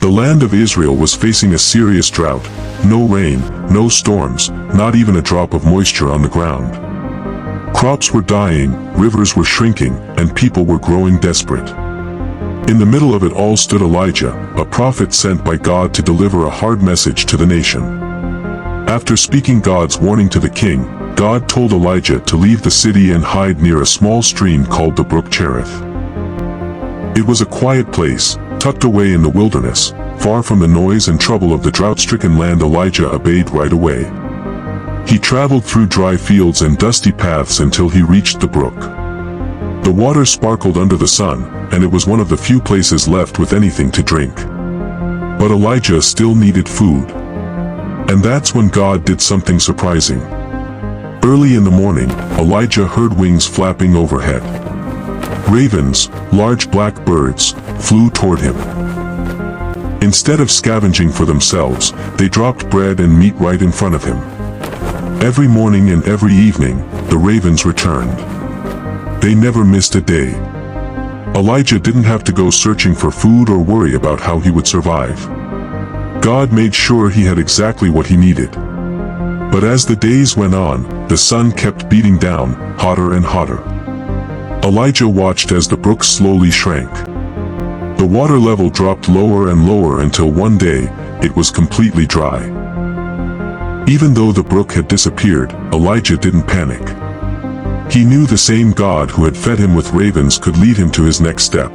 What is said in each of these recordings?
The land of Israel was facing a serious drought. No rain, no storms, not even a drop of moisture on the ground. Crops were dying, rivers were shrinking, and people were growing desperate. In the middle of it all stood Elijah, a prophet sent by God to deliver a hard message to the nation. After speaking God's warning to the king, God told Elijah to leave the city and hide near a small stream called the brook Cherith. It was a quiet place, tucked away in the wilderness, far from the noise and trouble of the drought-stricken land. Elijah obeyed right away. He traveled through dry fields and dusty paths until he reached the brook. The water sparkled under the sun, and it was one of the few places left with anything to drink. But Elijah still needed food. And that's when God did something surprising. Early in the morning, Elijah heard wings flapping overhead. Ravens, large black birds, flew toward him. Instead of scavenging for themselves, they dropped bread and meat right in front of him. Every morning and every evening, the ravens returned. They never missed a day. Elijah didn't have to go searching for food or worry about how he would survive. God made sure he had exactly what he needed. But as the days went on, the sun kept beating down, hotter and hotter. Elijah watched as the brook slowly shrank. The water level dropped lower and lower until one day, it was completely dry. Even though the brook had disappeared, Elijah didn't panic. He knew the same God who had fed him with ravens could lead him to his next step.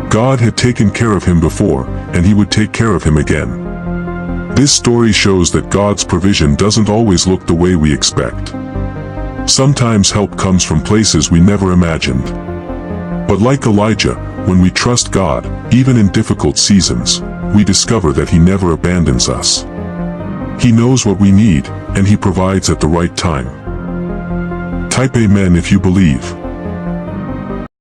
God had taken care of him before, and he would take care of him again. This story shows that God's provision doesn't always look the way we expect. Sometimes help comes from places we never imagined. But like Elijah, when we trust God, even in difficult seasons, we discover that He never abandons us. He knows what we need, and He provides at the right time. Type Amen if you believe.